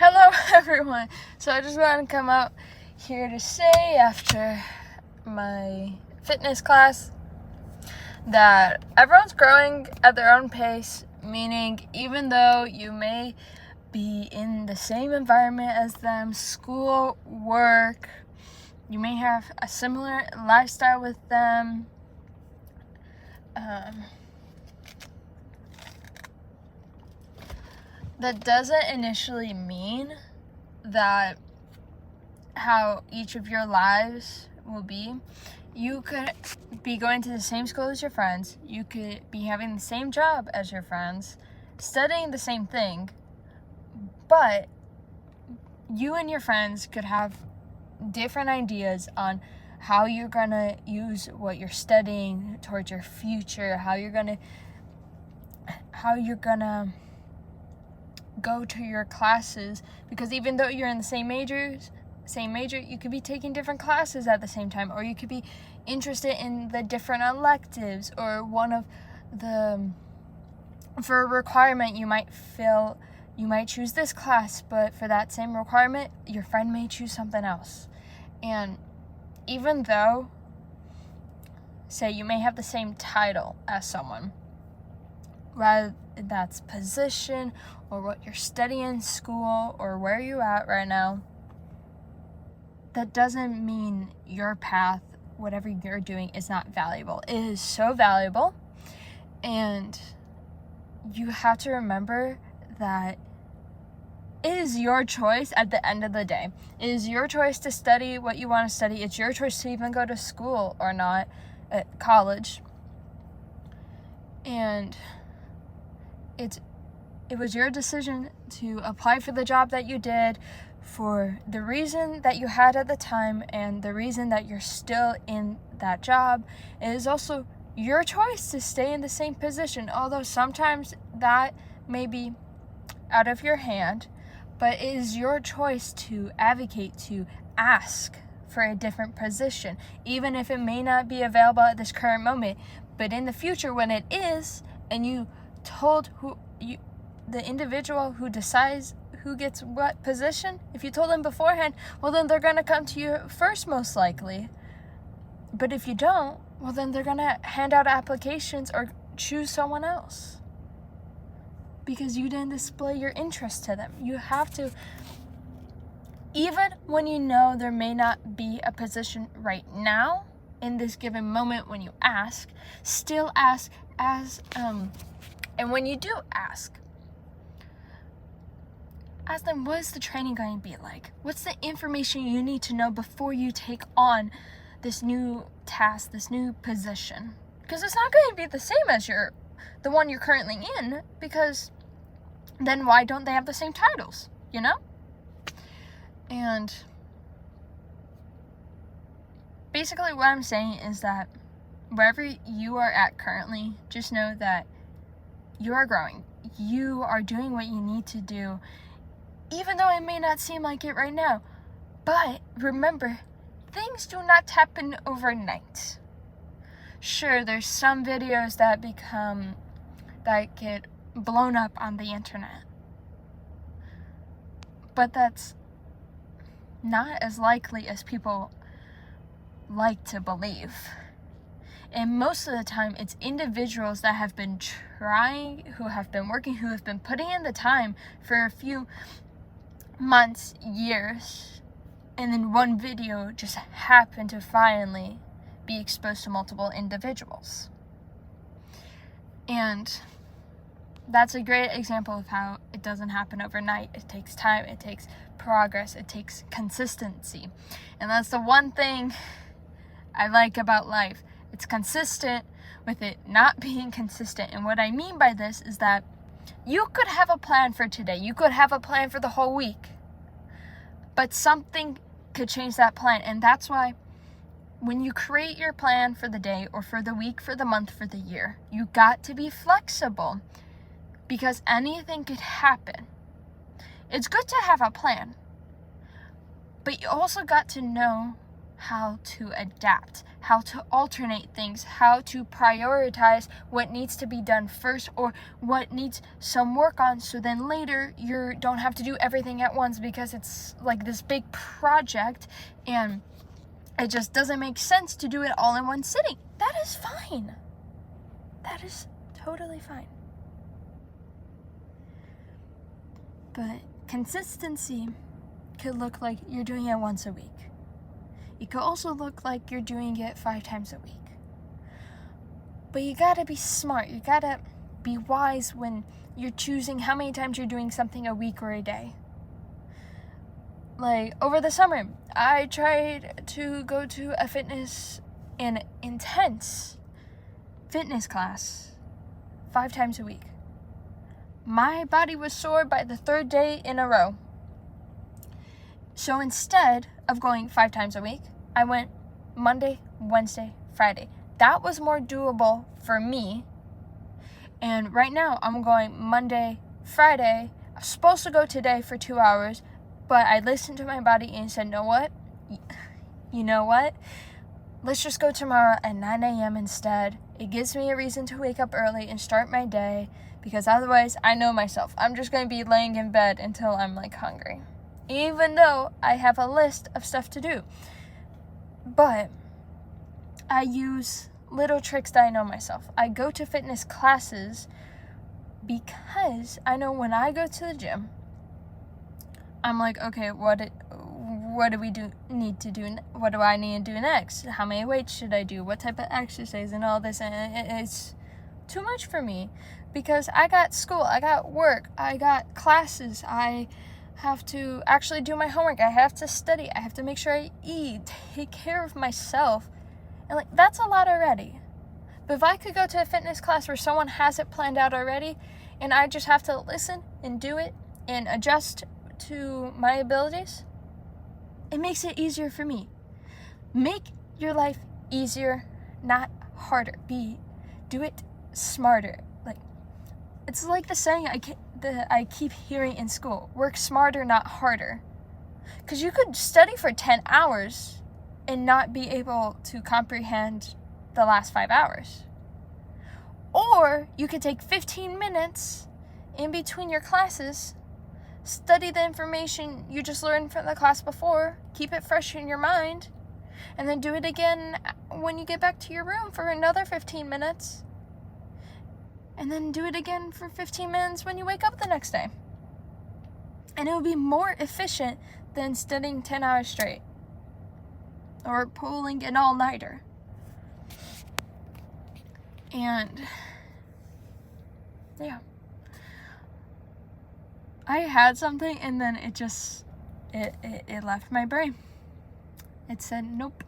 Hello everyone. So I just want to come out here to say after my fitness class that everyone's growing at their own pace, meaning even though you may be in the same environment as them, school, work, you may have a similar lifestyle with them, that doesn't initially mean that how each of your lives will be. You could be going to the same school as your friends. You could be having the same job as your friends, studying the same thing, but you and your friends could have different ideas on how you're gonna use what you're studying towards your future, how you're gonna go to your classes, because even though you're in the same major, you could be taking different classes at the same time, or you could be interested in the different electives, or for a requirement you might choose this class, but for that same requirement your friend may choose something else. And even though, say, you may have the same title as someone, rather that's position or what you're studying in school or where you're at right now, that doesn't mean your path, whatever you're doing, is not valuable. It is so valuable, and you have to remember that it is your choice at the end of the day. It is your choice to study what you want to study. It's your choice to even go to school or not, at college. And it was your decision to apply for the job that you did, for the reason that you had at the time and the reason that you're still in that job. It is also your choice to stay in the same position, although sometimes that may be out of your hand, but it is your choice to advocate, to ask for a different position, even if it may not be available at this current moment. But in the future, when it is, and you told the individual who decides who gets what position, if you told them beforehand, well, then they're going to come to you first, most likely. But if you don't, well, then they're going to hand out applications or choose someone else, because you didn't display your interest to them. You have to, even when you know there may not be a position right now, in this given moment when you ask, still ask and when you do ask them, what is the training going to be like? What's the information you need to know before you take on this new task, this new position? Because it's not going to be the same as the one you're currently in, because then why don't they have the same titles, you know? And basically what I'm saying is that wherever you are at currently, just know that you are growing. You are doing what you need to do, even though it may not seem like it right now. But remember, things do not happen overnight. Sure, there's some videos that get blown up on the internet, but that's not as likely as people like to believe. And most of the time, it's individuals that have been trying, who have been working, who have been putting in the time for a few months, years, and then one video just happened to finally be exposed to multiple individuals. And that's a great example of how it doesn't happen overnight. It takes time, it takes progress, it takes consistency. And that's the one thing I like about life. It's consistent with it not being consistent. And what I mean by this is that you could have a plan for today. You could have a plan for the whole week. But something could change that plan. And that's why when you create your plan for the day or for the week, for the month, for the year, you got to be flexible, because anything could happen. It's good to have a plan, but you also got to know how to adapt, how to alternate things, how to prioritize what needs to be done first or what needs some work on, so then later you don't have to do everything at once because it's like this big project and it just doesn't make sense to do it all in one sitting. That is fine. That is totally fine. But consistency could look like you're doing it once a week. It could also look like you're doing it 5 times a week. But you gotta be smart. You gotta be wise when you're choosing how many times you're doing something a week or a day. Like, over the summer, I tried to go to an intense fitness class 5 times a week. My body was sore by the 3rd day in a row. So instead of going 5 times a week, I went Monday, Wednesday, Friday. That was more doable for me. And right now I'm going Monday, Friday. I'm supposed to go today for 2 hours, but I listened to my body and said, you know what? Let's just go tomorrow at 9 a.m. instead. It gives me a reason to wake up early and start my day, because otherwise, I know myself. I'm just going to be laying in bed until I'm hungry, even though I have a list of stuff to do. But I use little tricks that I know myself. I go to fitness classes because I know when I go to the gym, I'm like, okay, what do we need to do? What do I need to do next? How many weights should I do? What type of exercise and all this? And it's too much for me because I got school, I got work, I got classes, I have to actually do my homework, I have to study, I have to make sure I eat, take care of myself. And that's a lot already. But if I could go to a fitness class where someone has it planned out already and I just have to listen and do it and adjust to my abilities, it makes it easier for me. Make your life easier, not harder. Do it smarter. It's like the saying that I keep hearing in school: work smarter, not harder. Because you could study for 10 hours and not be able to comprehend the last 5 hours. Or you could take 15 minutes in between your classes, study the information you just learned from the class before, keep it fresh in your mind, and then do it again when you get back to your room for another 15 minutes. And then do it again for 15 minutes when you wake up the next day. And it would be more efficient than studying 10 hours straight or pulling an all-nighter. And yeah, I had something and then it left my brain. It said nope.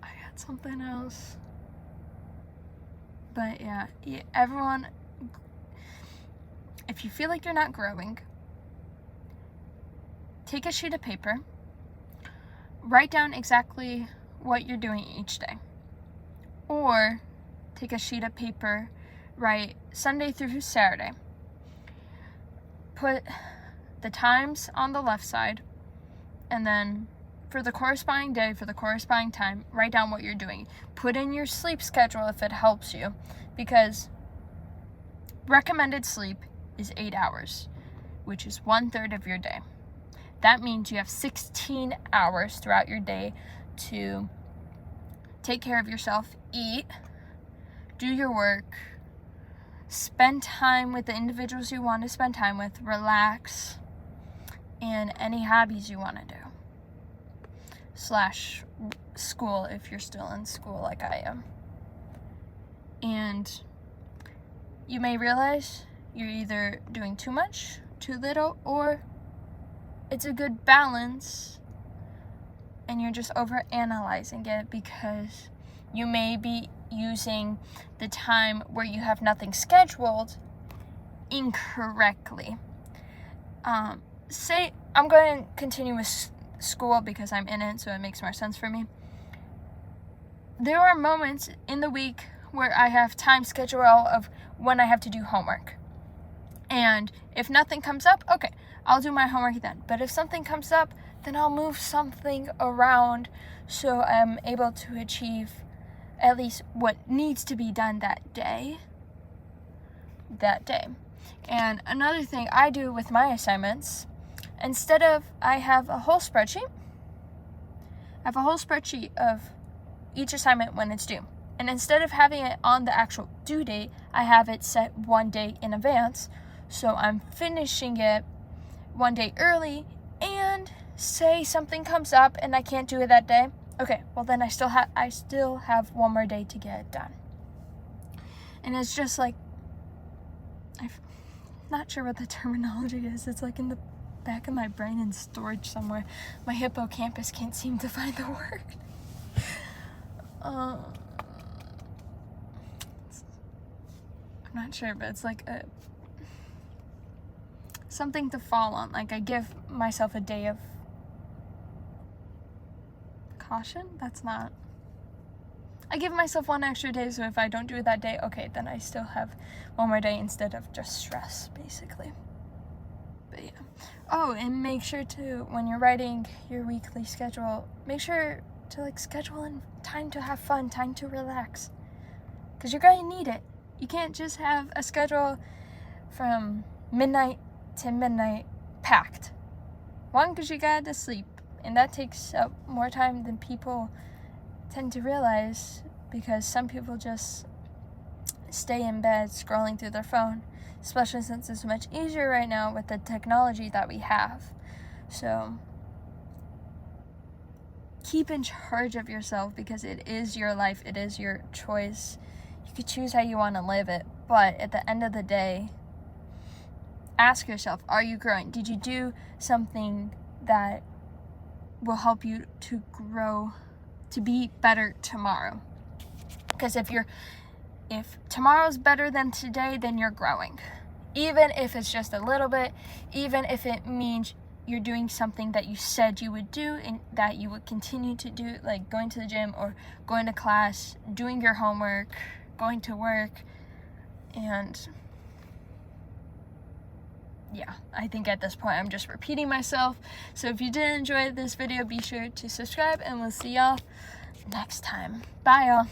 I had something else. But yeah, everyone, if you feel like you're not growing, take a sheet of paper, write down exactly what you're doing each day. Or take a sheet of paper, write Sunday through Saturday. Put the times on the left side, and then for the corresponding day, for the corresponding time, write down what you're doing. Put in your sleep schedule if it helps you, because recommended sleep is 8 hours, which is 1/3 of your day. That means you have 16 hours throughout your day to take care of yourself, eat, do your work, spend time with the individuals you want to spend time with, relax, and any hobbies you want to do. / school if you're still in school like I am. And you may realize you're either doing too much, too little, or it's a good balance and you're just overanalyzing it because you may be using the time where you have nothing scheduled incorrectly. Say I'm going to continue with school because I'm in it, so it makes more sense for me. There are moments in the week where I have time schedule of when I have to do homework. And if nothing comes up, okay, I'll do my homework then. But if something comes up, then I'll move something around so I'm able to achieve at least what needs to be done that day. And another thing I do with my assignments, instead of, I have a whole spreadsheet of each assignment when it's due. And instead of having it on the actual due date, I have it set one day in advance. So I'm finishing it one day early, and say something comes up and I can't do it that day. Okay, well then I still have one more day to get it done. And it's just like, I'm not sure what the terminology is. It's like in the back of my brain in storage somewhere. My hippocampus can't seem to find the word. I'm not sure, but it's like something to fall on. Like I give myself a day of caution. I give myself one extra day, so if I don't do it that day, okay, then I still have one more day instead of just stress, basically. But yeah. Oh, and make sure to, when you're writing your weekly schedule, make sure to like schedule in time to have fun, time to relax, because you're going to need it. You can't just have a schedule from midnight to midnight packed. One, because you got to sleep, and that takes up more time than people tend to realize, because some people just stay in bed scrolling through their phone, especially since it's much easier right now with the technology that we have. So keep in charge of yourself, because it is your life, it is your choice. You could choose how you want to live it, but at the end of the day, ask yourself, are you growing? Did you do something that will help you to grow, to be better tomorrow? Because if tomorrow's better than today, then you're growing. Even if it's just a little bit, even if it means you're doing something that you said you would do and that you would continue to do, like going to the gym or going to class, doing your homework, going to work. And yeah, I think at this point I'm just repeating myself. So if you did enjoy this video, be sure to subscribe, and we'll see y'all next time. Bye, y'all.